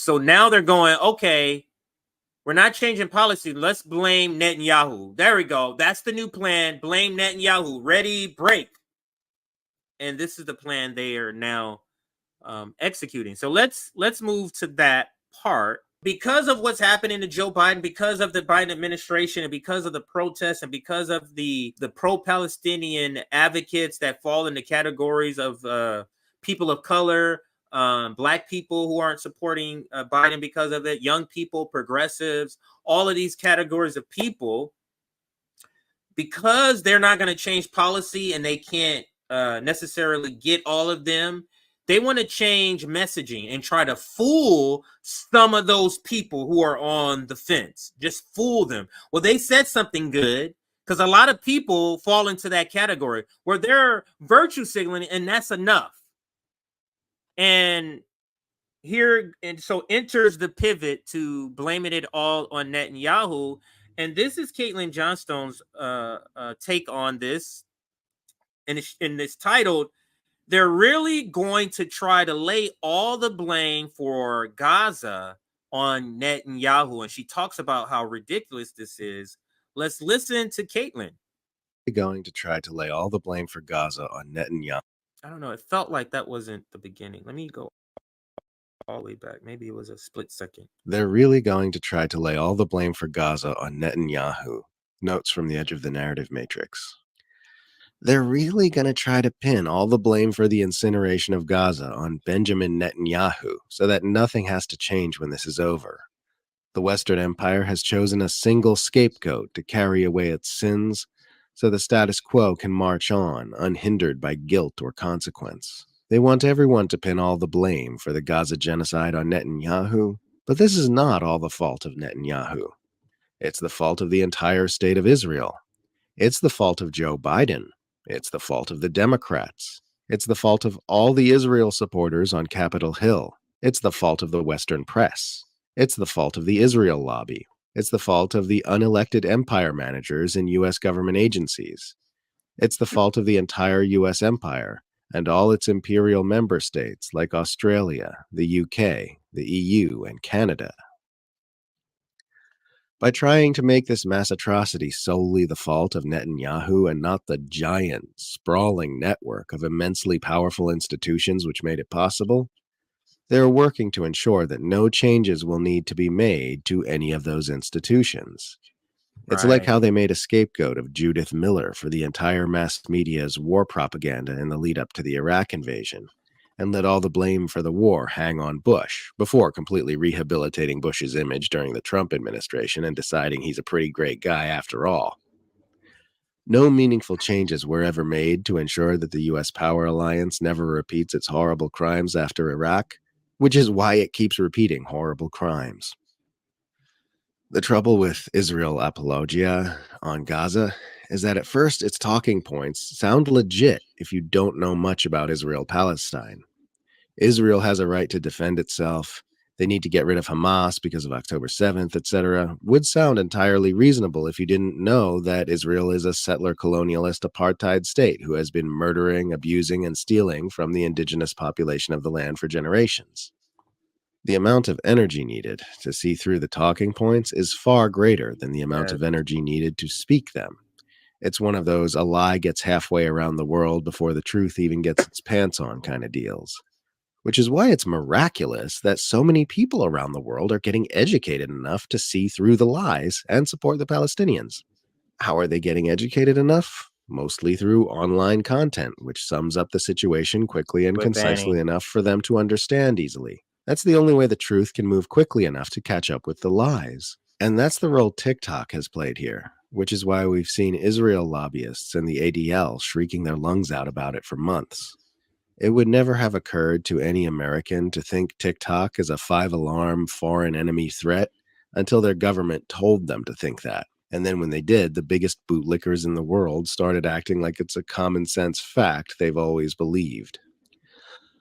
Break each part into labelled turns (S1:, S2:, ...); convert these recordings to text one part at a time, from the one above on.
S1: So now they're going, okay, we're not changing policy. Let's blame Netanyahu. There we go. That's the new plan. Blame Netanyahu. Ready, break. And this is the plan they are now executing. So let's move to that part. Because of what's happening to Joe Biden, because of the Biden administration, and because of the protests, and because of the pro-Palestinian advocates that fall into categories of people of color, Black people who aren't supporting Biden because of it, young people, progressives, all of these categories of people, because they're not going to change policy and they can't necessarily get all of them, they want to change messaging and try to fool some of those people who are on the fence. Just fool them. Well, they said something good, because a lot of people fall into that category where they're virtue signaling, and that's enough. And so enters the pivot to blaming it all on Netanyahu. And this is Caitlin Johnstone's take on this. And it's titled, "They're really going to try to lay all the blame for Gaza on Netanyahu." And she talks about how ridiculous this is. Let's listen to Caitlin.
S2: They're going to try to lay all the blame for Gaza on Netanyahu.
S1: I don't know. It felt like that wasn't the beginning. Let me go all the way back. Maybe it was a split second.
S2: They're really going to try to lay all the blame for Gaza on Netanyahu. Notes from the edge of the narrative matrix. They're really going to try to pin all the blame for the incineration of Gaza on Benjamin Netanyahu so that nothing has to change when this is over. The Western Empire has chosen a single scapegoat to carry away its sins so the status quo can march on, unhindered by guilt or consequence. They want everyone to pin all the blame for the Gaza genocide on Netanyahu, but this is not all the fault of Netanyahu. It's the fault of the entire state of Israel. It's the fault of Joe Biden. It's the fault of the Democrats. It's the fault of all the Israel supporters on Capitol Hill. It's the fault of the Western press. It's the fault of the Israel lobby. It's the fault of the unelected empire managers in U.S. government agencies. It's the fault of the entire U.S. empire and all its imperial member states like Australia, the UK, the EU, and Canada. By trying to make this mass atrocity solely the fault of Netanyahu and not the giant, sprawling network of immensely powerful institutions which made it possible, they are working to ensure that no changes will need to be made to any of those institutions. It's like how they made a scapegoat of Judith Miller for the entire mass media's war propaganda in the lead up to the Iraq invasion, and let all the blame for the war hang on Bush, before completely rehabilitating Bush's image during the Trump administration and deciding he's a pretty great guy after all. No meaningful changes were ever made to ensure that the U.S. power alliance never repeats its horrible crimes after Iraq, which is why it keeps repeating horrible crimes. The trouble with Israel apologia on Gaza is that at first its talking points sound legit if you don't know much about Israel-Palestine. Israel has a right to defend itself, they need to get rid of Hamas because of October 7th, etc., would sound entirely reasonable if you didn't know that Israel is a settler colonialist apartheid state who has been murdering, abusing, and stealing from the indigenous population of the land for generations. The amount of energy needed to see through the talking points is far greater than the amount of energy needed to speak them. It's one of those a lie gets halfway around the world before the truth even gets its pants on kind of deals. Which is why it's miraculous that so many people around the world are getting educated enough to see through the lies and support the Palestinians. How are they getting educated enough? Mostly through online content, which sums up the situation quickly and concisely enough for them to understand easily. That's the only way the truth can move quickly enough to catch up with the lies. And that's the role TikTok has played here, which is why we've seen Israel lobbyists and the ADL shrieking their lungs out about it for months. It would never have occurred to any American to think TikTok is a 5-alarm foreign enemy threat until their government told them to think that. And then when they did, the biggest bootlickers in the world started acting like it's a common sense fact they've always believed.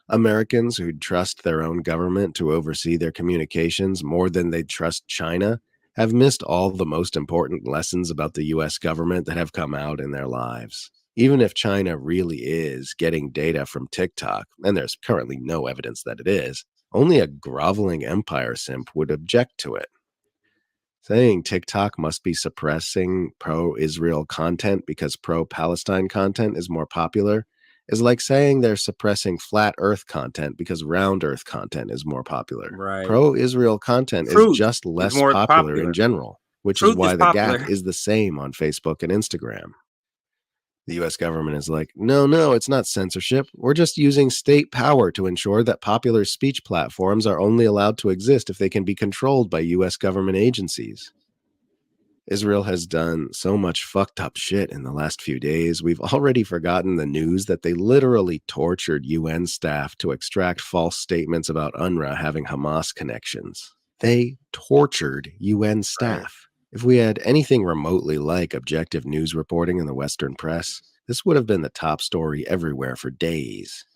S2: Americans who'd trust their own government to oversee their communications more than they'd trust China have missed all the most important lessons about the U.S. government that have come out in their lives. Even if China really is getting data from TikTok, and there's currently no evidence that it is, Only a groveling empire simp would object to it. Saying TikTok must be suppressing pro-Israel content because pro-Palestine content is more popular is like saying they're suppressing flat earth content because round earth content is more popular.
S1: Right.
S2: Pro-Israel content is
S1: Truth
S2: just
S1: is
S2: less
S1: more
S2: popular in general, which is
S1: Truth
S2: why
S1: is
S2: the gap
S1: popular.
S2: is the same on Facebook and Instagram. The US government is like, no, it's not censorship. We're just using state power to ensure that popular speech platforms are only allowed to exist if they can be controlled by US government agencies. Israel has done so much fucked up shit in the last few days, we've already forgotten the news that they literally tortured UN staff to extract false statements about UNRWA having Hamas connections. They tortured UN staff. If we had anything remotely like objective news reporting in the Western press, this would have been the top story everywhere for days.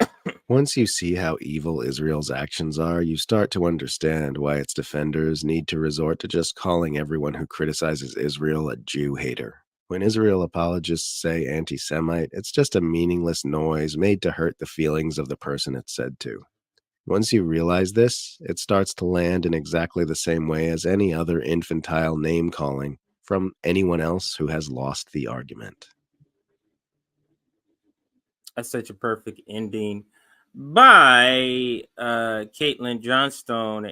S2: Once you see how evil Israel's actions are, you start to understand why its defenders need to resort to just calling everyone who criticizes Israel a Jew hater. When Israel apologists say anti-Semite, it's just a meaningless noise made to hurt the feelings of the person it's said to. Once you realize this, it starts to land in exactly the same way as any other infantile name-calling from anyone else who has lost the argument.
S1: That's such a perfect ending by Caitlin Johnstone